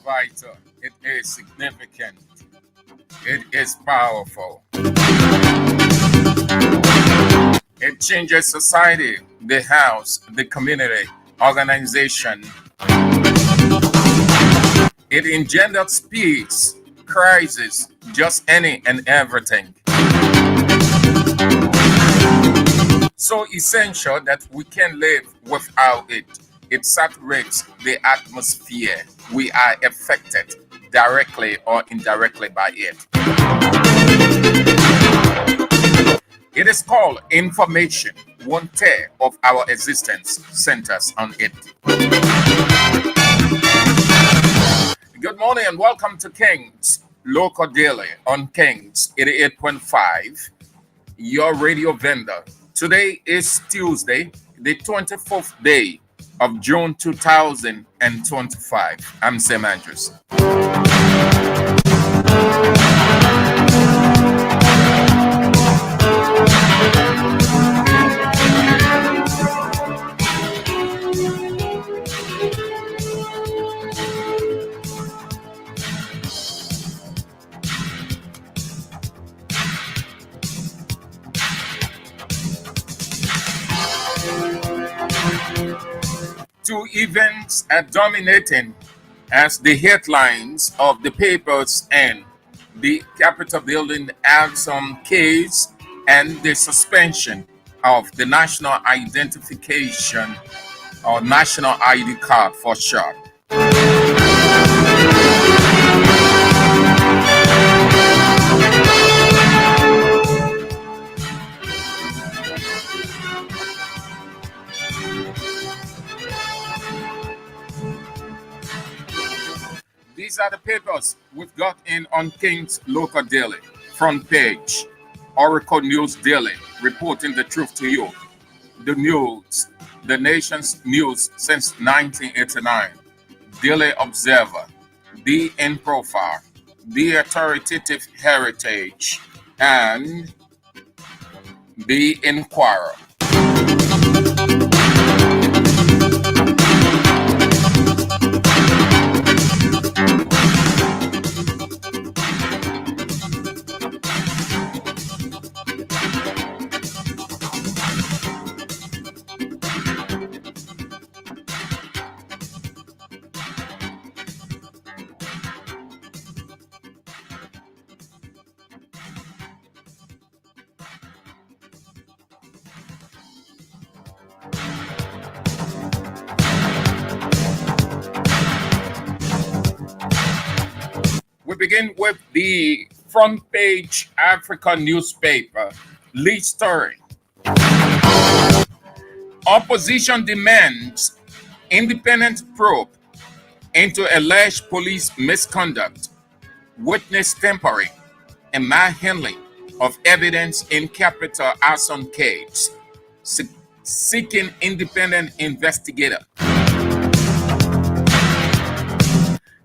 vital, it is significant, it is powerful. It changes society, the house, the community, organization. It engenders peace, crisis, just any and everything. So essential that we can live without it. It saturates the atmosphere. We are affected directly or indirectly by it. It is called information. One third of our existence centers on it. Good morning and welcome to King's Local Daily on King's 88.5, your radio vendor. Today is Tuesday, the 24th day of June 2025. I'm Sam Andrews. Two events are dominating as the headlines of the papers and the Capitol building have some case and the suspension of the national identification or national ID card for short. These are the papers we've got in on King's Local Daily. Front page, Oracle News Daily, reporting the truth to you. The news, the nation's news since 1989. Daily Observer, The In Profile, The Authoritative Heritage, and The Inquirer. We begin with the front page Africa newspaper lead story. Opposition demands independent probe into alleged police misconduct, witness tampering, and manhandling of evidence in Capitol arson case, seeking independent investigator.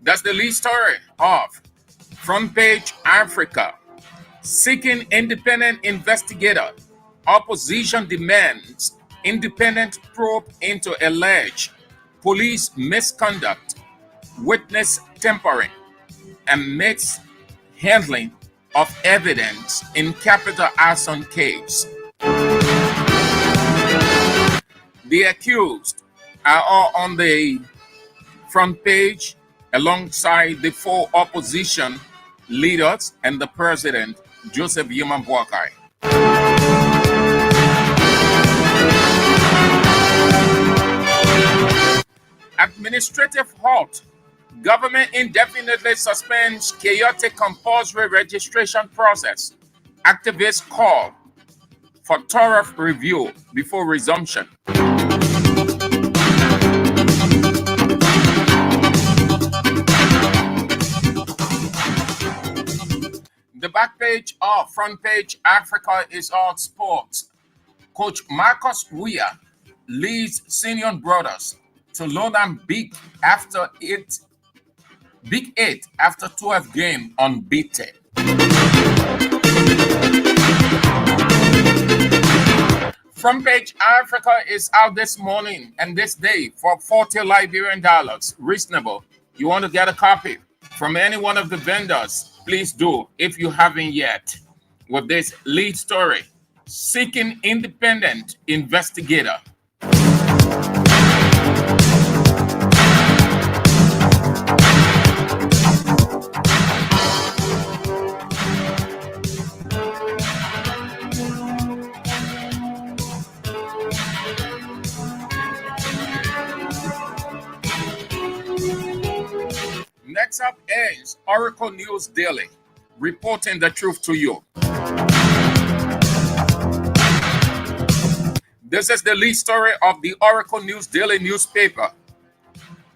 That's the lead story of Front Page Africa. Seeking independent investigator. Opposition demands independent probe into alleged police misconduct, witness tampering, and mishandling of evidence in Capitol arson case. The accused are all on the front page alongside the four opposition leaders and the president, Joseph Yuma Boakai. Administrative halt. Government indefinitely suspends chaotic compulsory registration process. Activists call for thorough review before resumption. The back page of Front Page Africa is all sports. Coach Marcus Weah leads Senior Brothers to London Big 8 after 12 game unbeaten. Front Page Africa is out this morning and this day for $40 Liberian, reasonable You want to get a copy from any one of the vendors, please do if you haven't yet. With this lead story, Seeking Independent Investigator. Next up is Oracle News Daily, reporting the truth to you. This is the lead story of the Oracle News Daily newspaper.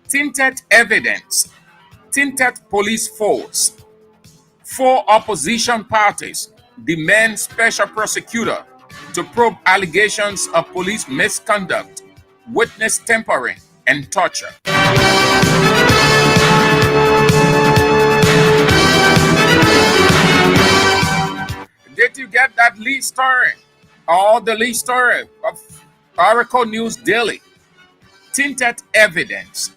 Tinted evidence, tinted police force. 4 opposition parties demand special prosecutor to probe allegations of police misconduct, witness tampering, and torture. Did you get that lead story? Or the lead story of Oracle News Daily? Tinted evidence,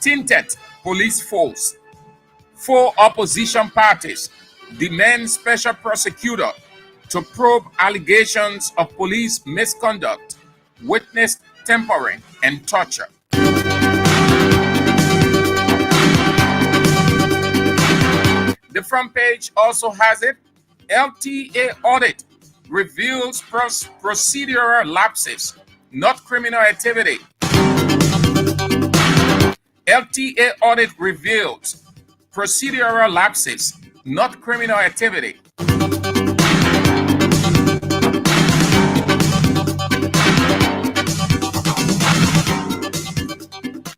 tinted police force. 4 opposition parties demand special prosecutor to probe allegations of police misconduct, witness tampering, and torture. The front page also has it. LTA audit reveals procedural lapses, not criminal activity. LTA audit reveals procedural lapses, not criminal activity.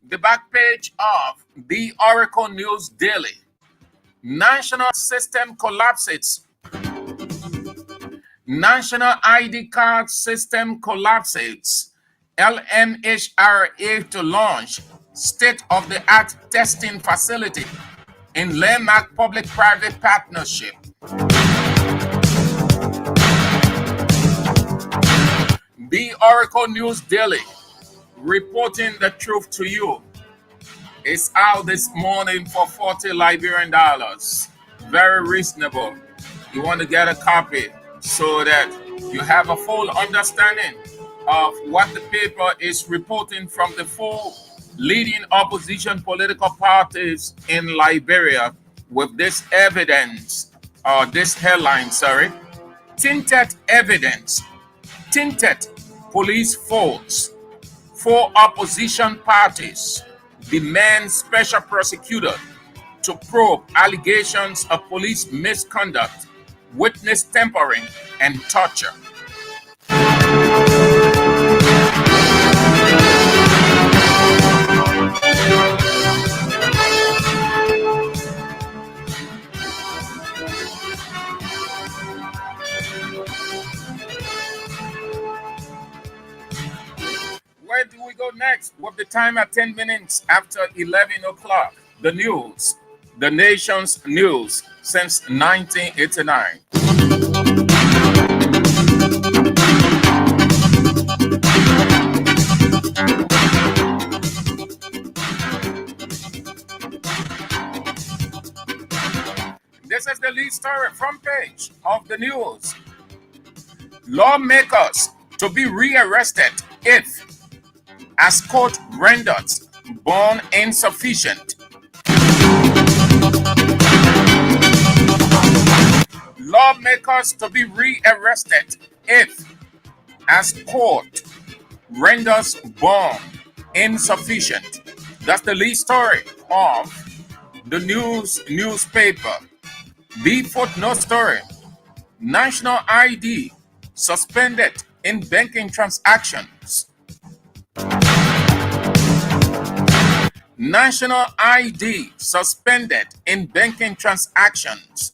The back page of the Oracle News Daily. National system collapses. National ID card system collapses. LMHRA to launch state-of-the-art testing facility in landmark public-private partnership. The Oracle News Daily, reporting the truth to you, is out this morning for $40 Liberian. Very reasonable. You want to get a copy so that you have a full understanding of what the paper is reporting from the 4 leading opposition political parties in Liberia with this evidence, or this headline, tinted evidence, tinted police force. 4 opposition parties demand special prosecutor to probe allegations of police misconduct, witness tampering, and torture. Where do we go next? With the time at 10 minutes after 11 o'clock. The news, the nation's news since 1989. This is the lead story, front page of the news. Lawmakers to be rearrested if, as court renders bond insufficient. Lawmakers to be rearrested if, as court renders bond insufficient. That's the lead story of the newspaper. The footnote story. National ID suspended in banking transactions. National ID suspended in banking transactions.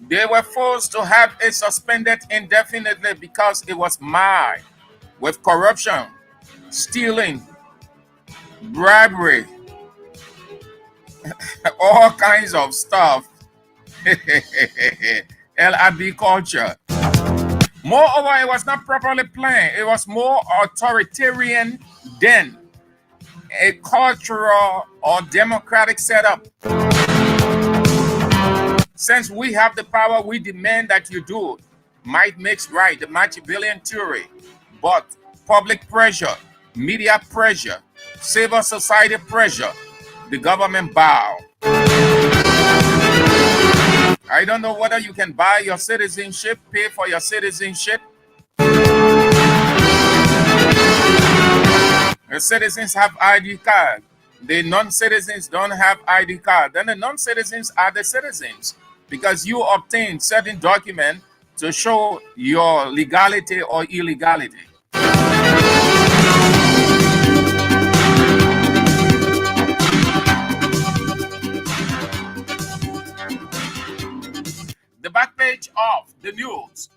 They were forced to have it suspended indefinitely because it was marred with corruption, stealing, bribery, all kinds of stuff. LIB culture. Moreover, it was not properly planned. It was more authoritarian then. a cultural or democratic setup. Since we have the power, we demand that you do. Might makes right, the Machiavellian theory. But public pressure, media pressure, civil society pressure, the government bow. I don't know whether you can buy your citizenship, pay for your citizenship. The citizens have ID card. The non-citizens don't have ID card. Then the non-citizens are the citizens because you obtain certain document to show your legality or illegality. The back page of the news.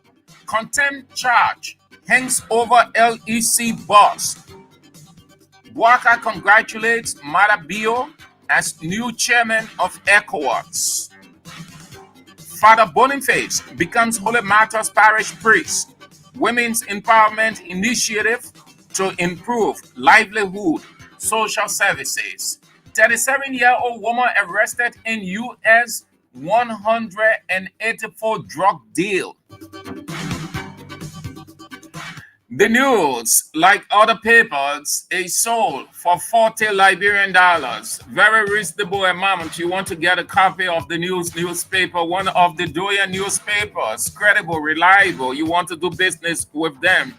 Contempt charge hangs over LEC boss. Bouaka congratulates Marabio as new chairman of ECOWAS. Father Boniface becomes Holy Martyrs Parish priest. Women's Empowerment Initiative to improve livelihood social services. 37-year-old woman arrested in U.S. 184 drug deal. The news, like other papers, is sold for $40 Liberian. Very reasonable amount. You want to get a copy of the newspaper, one of the Doyen newspapers, credible, reliable. You want to do business with them.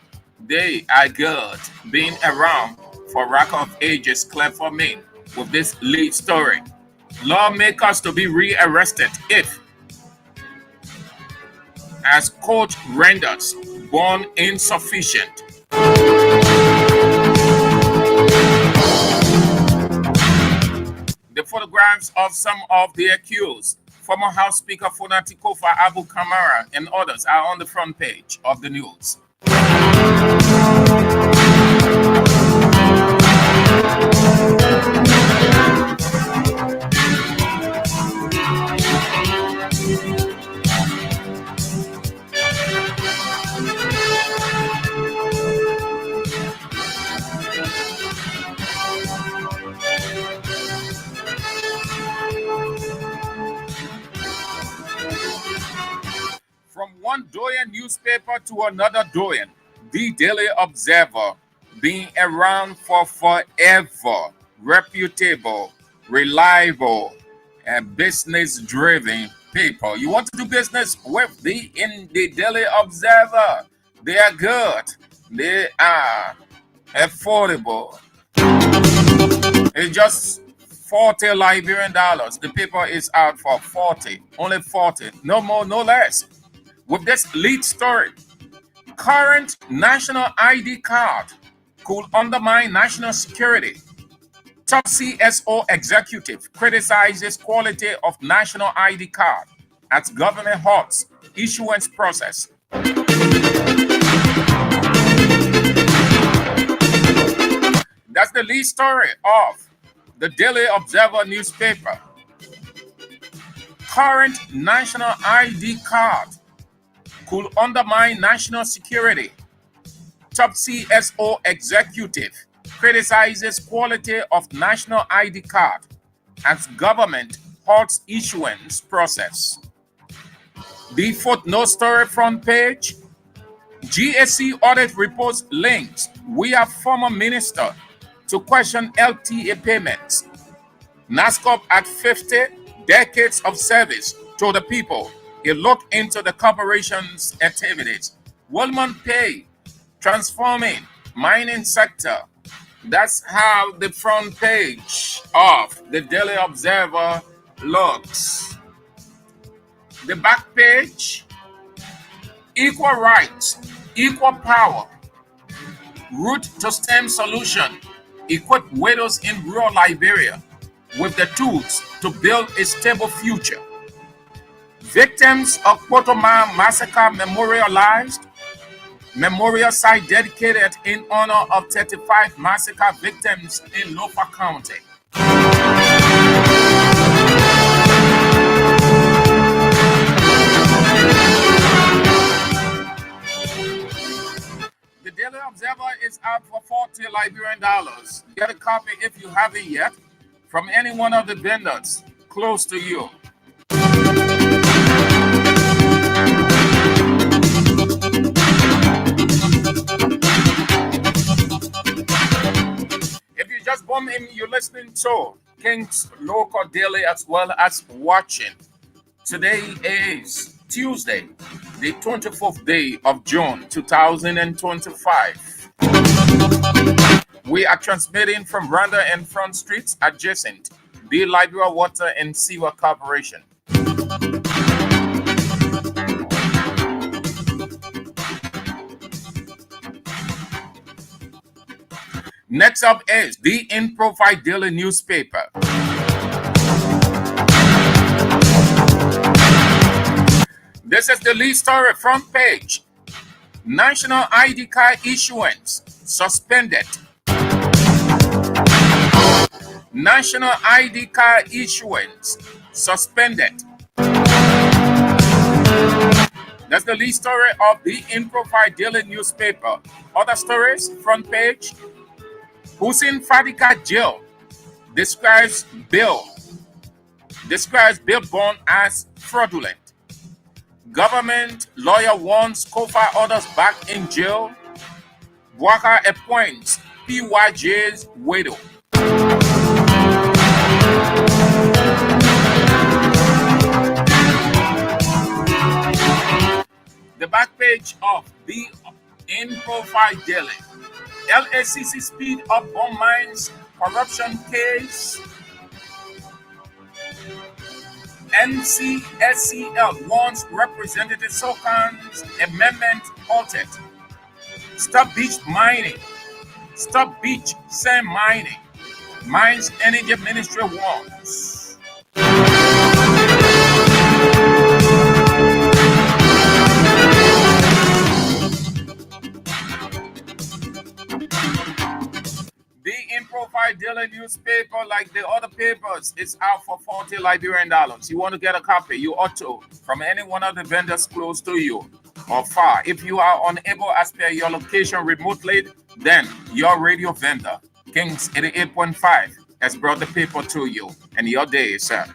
They are good. Being around for rack of ages, clear for me with this lead story. Lawmakers to be rearrested if, as court renders bond insufficient. The photographs of some of the accused, former House Speaker Fonati Kofa Abu Kamara and others, are on the front page of the news. From one Doyen newspaper to another Doyen, the Daily Observer, being around for forever, reputable, reliable, and business-driven people. You want to do business with the Daily Observer? They are good. They are affordable. It's just $40 Liberian. The paper is out for 40, only 40, no more, no less. With this lead story, current national ID card could undermine national security. Top CSO executive criticizes quality of national ID card as government halts issuance process. That's the lead story of the Daily Observer newspaper. Current national ID card could undermine national security. Top CSO executive criticizes quality of national ID card as government halts issuance process. The footnote story front page. GSC audit reports links via former minister to question LTA payments. NASCOP at 50 decades of service to the people. A look into the corporation's activities. Woolman Pay, transforming mining sector. That's how the front page of the Daily Observer looks. The back page, equal rights, equal power, route to STEM solution, equip widows in rural Liberia with the tools to build a stable future. Victims of Potoma massacre memorialized. Memorial site dedicated in honor of 35 massacre victims in Lofa County. The Daily Observer is out for 40 Liberian dollars. Get a copy if you haven't yet from any one of the vendors close to you. If you just bump in, you're listening to King's Local Daily as well as watching. Today is Tuesday, the 24th day of June 2025. We are transmitting from Randa and Front Streets adjacent the Liberia Water and Sewer Corporation. Next up is the In Profile Daily newspaper. This is the lead story, front page. National ID card issuance suspended. National ID card issuance suspended. That's the lead story of the In Profile Daily newspaper. Other stories, front page. Hussein Fadika jail describes bill bond as fraudulent. Government lawyer warns Kofa others back in jail. Bouaka appoints PYJ's widow. The back page of the In Profile Daily. LACC speed up bomb mines corruption case. NCSCL wants Representative Sokan's amendment halted. Stop beach mining. Stop beach sand mining. Mines Energy Ministry warns. The In Profile Daily newspaper, like the other papers, is out for 40 Liberian dollars. You want to get a copy, you ought to, from any one of the vendors close to you or far. If you are unable as per your location remotely, then your radio vendor, Kings 88.5, has brought the paper to you, and your day is set.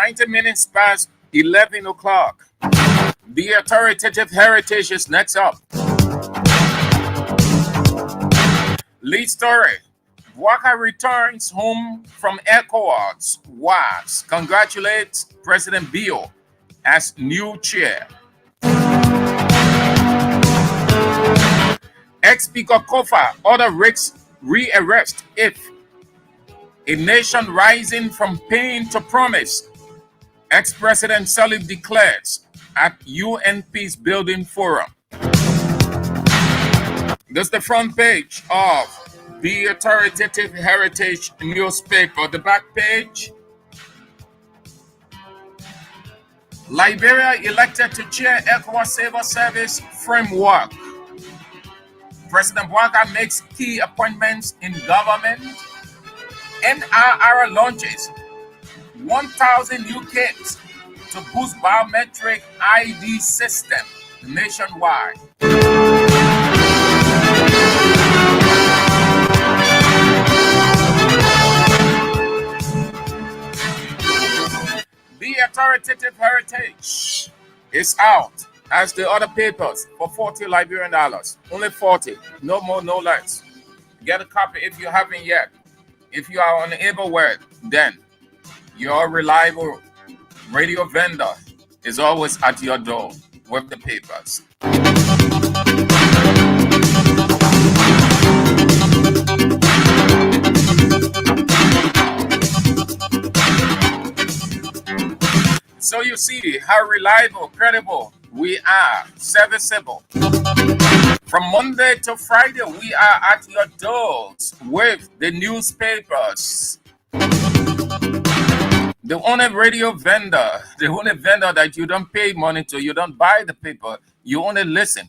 90 minutes past 11 o'clock. The authoritative heritage is next up. Lead story. Bouaka returns home from ECOWAS. WAS congratulates President Bio as new chair. Ex-Speaker Kofa order risks re-arrest if a nation rising from pain to promise. Ex-President Salif declares at UN Peace Building Forum. This is the front page of the authoritative heritage newspaper. The back page. Liberia elected to chair ECOWAS Civil Service Framework. President Bouaka makes key appointments in government. NRR launches 1,000 new kits to boost biometric ID system nationwide. The authoritative heritage is out as the other papers for 40 Liberian dollars. Only 40, no more, no less. Get a copy if you haven't yet. If you are unable to, then your reliable radio vendor is always at your door with the papers. So you see how reliable, credible we are, serviceable. From Monday to Friday, we are at your doors with the newspapers. The only radio vendor, the only vendor that you don't pay money to, you don't buy the paper, you only listen.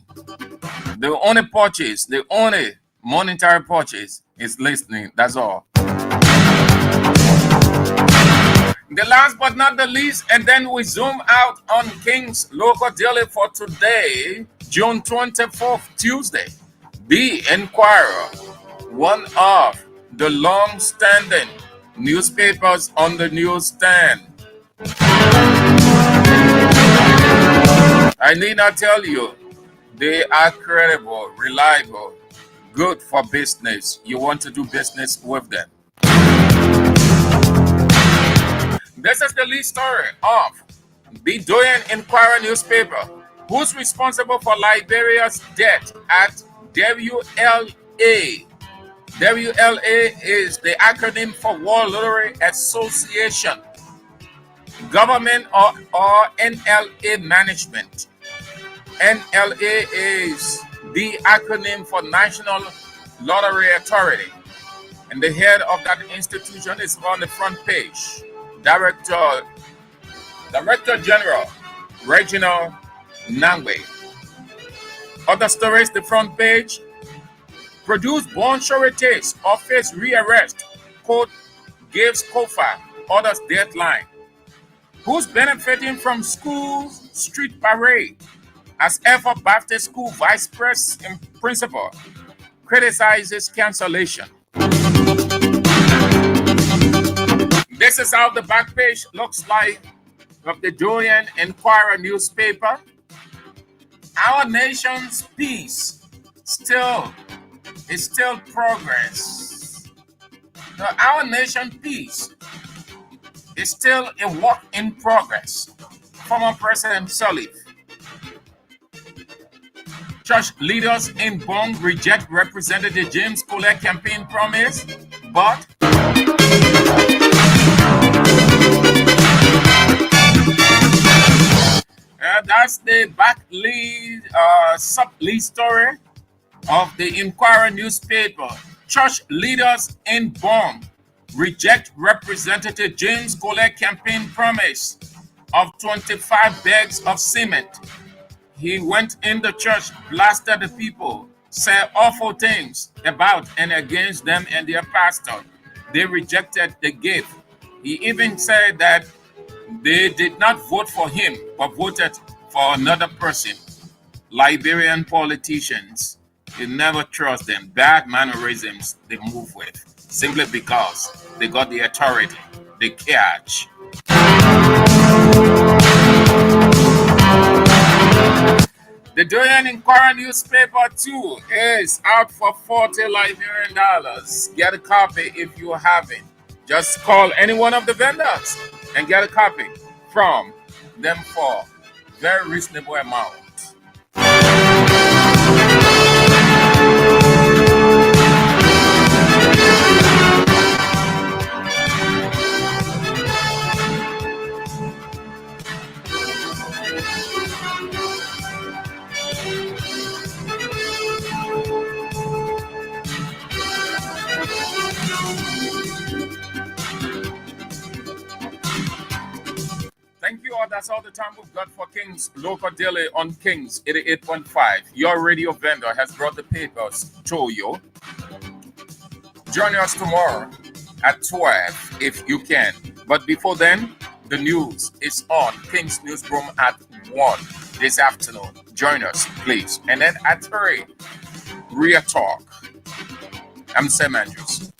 The only purchase, the only monetary purchase is listening. That's all. The last but not the least, and then we zoom out on King's Local Daily for today, June 24th, Tuesday. The Inquirer, one of the long-standing newspapers on the newsstand. I need not tell you, they are credible, reliable, good for business. You want to do business with them. This is the lead story of the Doyen Inquirer newspaper. Who's responsible for Liberia's debt at WLA? WLA is the acronym for World Lottery Association. Government or NLA management. NLA is the acronym for National Lottery Authority. And the head of that institution is on the front page. Director General Reginald Nangwe. Other stories, the front page. Produced born sureties or face rearrest. Court gives Kofa orders deadline. Who's benefiting from school street parade? As Effort Baptist School Vice President Principal criticizes cancellation. This is how the back page looks like of the Doyen Inquirer newspaper. Our nation's peace is still progress. Now, our nation's peace is still a work in progress. Former President Sirleaf. Church leaders in Bong reject Representative James Colette campaign promise, but that's the back lead, sub-lead story of the Inquirer newspaper. Church leaders in Bong reject Representative James Colette campaign promise of 25 bags of cement. He went in the church, blasted the people, said awful things about and against them and their pastor. They rejected the gift. He even said that they did not vote for him, but voted for another person. Liberian politicians, you never trust them. Bad mannerisms they move with, simply because they got the authority, the cash. The Doyen Inquirer newspaper too is out for $40 Liberian. Get a copy if you haven't. Just call any one of the vendors and get a copy from them for very reasonable amount. Thank you all. That's all the time we've got for King's Local Daily on King's 88.5. Your radio vendor has brought the papers to you. Join us tomorrow at 12 if you can. But before then, the news is on King's Newsroom at 1 this afternoon. Join us, please. And then at 3, Real Talk. I'm Sam Andrews.